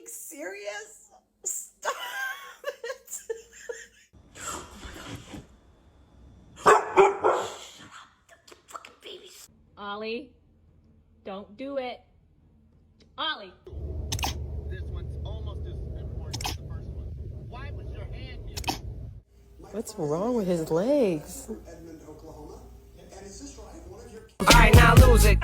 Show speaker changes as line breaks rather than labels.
being serious? Stop it.
Ollie, don't do it. Ollie.
This one's almost as important as the first one. Why was your hand here?
What's wrong with his legs?
Edmond, Oklahoma. And is this right? One of your
All right, now lose it.